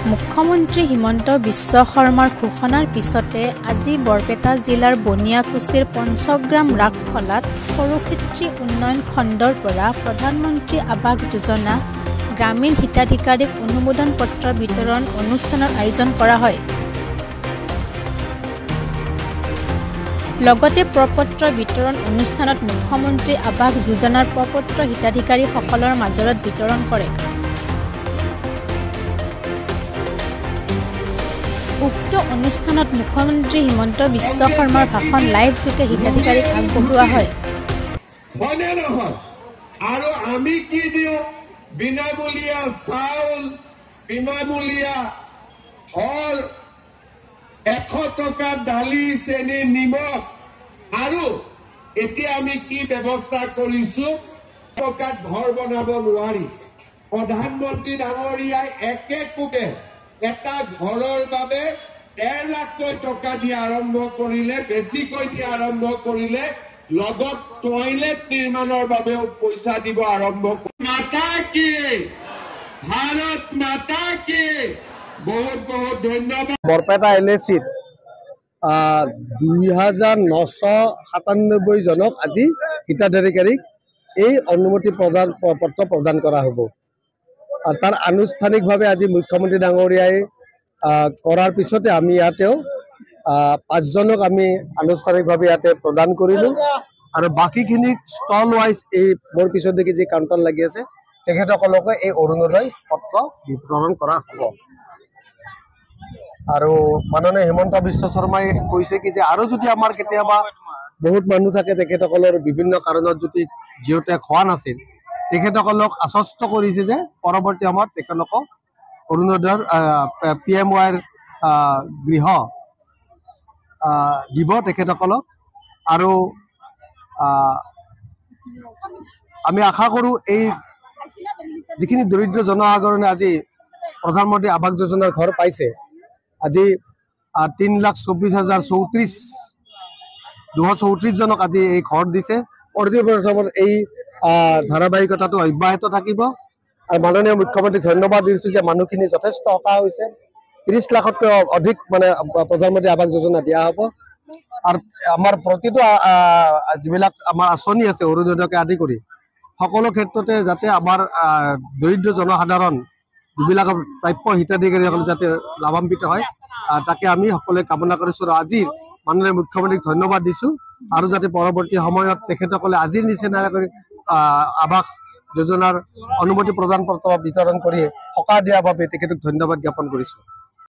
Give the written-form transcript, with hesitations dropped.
মুখ্যমন্ত্ৰী হিমন্ত বিশ্ব শৰ্মাৰ ঘোষণাৰ পিছতে আজি বৰপেটা জিলাৰ বনিয়াকুছিৰ পঞ্চগ্ৰাম ৰাখখলাত সৰুক্ষেত্ৰী উন্নয়ন খণ্ডৰ পৰা প্ৰধানমন্ত্ৰী আৱাস যোজনা গ্ৰামীণ হিতাধিকাৰীক অনুমোদন পত্ৰ বিতৰণ অনুষ্ঠানৰ আয়োজন কৰা হয়। লগতে প্ৰপত্ৰ বিতৰণ অনুষ্ঠানত মুখ্যমন্ত্ৰী আৱাস যোজনাৰ প্ৰপত্ৰ হিতাধিকাৰীসকলৰ মাজত বিতৰণ কৰে। উক্ত অনুষ্ঠানত মুখ্যমন্ত্ৰী হিমন্ত বিশ্ব শৰ্মাৰ ভাষণ লাইভ যোগে হিতাধিকাৰীক আগবঢ়োৱা হয়। আৰু আমি কি দিওঁ বিনামূলীয়া চাউল, বিনামূলীয়া ফল, 100 টকা দালি, চেনি, নিমখ। আৰু এতিয়া আমি কি ব্যৱস্থা কৰিছো, টকাত ঘৰ বনাব নোৱাৰি। প্ৰধানমন্ত্ৰী ডাঙৰীয়াই একেকোবে এটা ঘৰৰ বাবে 1.5 লাখকৈ টকা দিয়া আৰম্ভ কৰিলে, বেছিকৈ দিয়া আৰম্ভ কৰিলে, লগত টয়লেট নিৰ্মাণৰ বাবেও পইচা দিব আৰম্ভ কৰিলে। মাতা কি ভাৰত মাতা কি। বহুত বহুত ধন্যবাদ। বৰপেটা LAC-ত 2997 জনক আজি হিতাধিকাৰীক এই অনুমতি পত্ৰ প্ৰদান কৰা হ'ব। তাৰ আনুষ্ঠানিকভাৱে আজি মুখ্যমন্ত্ৰী ডাঙৰীয়াই কৰাৰ পিছতে আমি ইয়াতেও 5 জনক আমি আনুষ্ঠানিকভাৱে ইয়াতে প্ৰদান কৰিলোঁ। আৰু বাকীখিনি ষ্টল ৱাইজ এই মোৰ পিছত দেখি যি কাউণ্টাৰ লাগি আছে তেখেতসকলকে এই অৰুণোদয় পত্ৰ বিতৰণ কৰা হ'ব। আৰু মাননীয় হিমন্ত বিশ্ব শৰ্মাই কৈছে কি যে আৰু যদি আমাৰ কেতিয়াবা বহুত মানুহ থাকে তেখেতসকলৰ বিভিন্ন কাৰণত যদি জিঅ'টেক হোৱা নাছিল, তেখেতসকলক আশ্বস্ত কৰিছে যে পৰৱৰ্তী সময়ত তেখেতলোকক অৰুণোদয়ৰ PMYৰ গৃহ দিব তেখেতসকলক। আৰু আমি আশা কৰোঁ এই যিখিনি দৰিদ্ৰ জনসাধাৰণে আজি প্ৰধানমন্ত্ৰী আৱাস যোজনাৰ ঘৰ পাইছে, আজি 3,24,034 জনক আজি এই ঘৰ দিছে। প্ৰথমত এই ধাৰাবাহিকতাটো অব্যাহত থাকিব। আৰু মাননীয় মুখ্যমন্ত্ৰীক ধন্যবাদ দিছোঁ যে মানুহখিনি যথেষ্ট সকাহ হৈছে। 30 লাখতকৈ অধিক মানে প্ৰধানমন্ত্ৰী আৱাস যোজনা দিয়া হ'ব। আৰু আমাৰ প্ৰতিটো যিবিলাক আমাৰ আঁচনি আছে অৰুণোদয়কে আদি কৰি সকলো ক্ষেত্ৰতে যাতে আমাৰ দৰিদ্ৰ জনসাধাৰণ যিবিলাক প্ৰাপ্য হিতাধিকাৰীসকল যাতে লাভান্বিত হয় তাকে আমি সকলোৱে কামনা কৰিছোঁ। আৰু আজি মাননীয় মুখ্যমন্ত্ৰীক ধন্যবাদ দিছোঁ। আৰু যাতে পৰৱৰ্তী সময়ত তেখেতসকলে আজিৰ নিচিনাকৈ আৱাস যোজনাৰ অনুমতি প্ৰদান পত্ৰ বিতৰণ কৰি সকাহ দিয়াৰ বাবে তেখেতক ধন্যবাদ জ্ঞাপন কৰিছোঁ।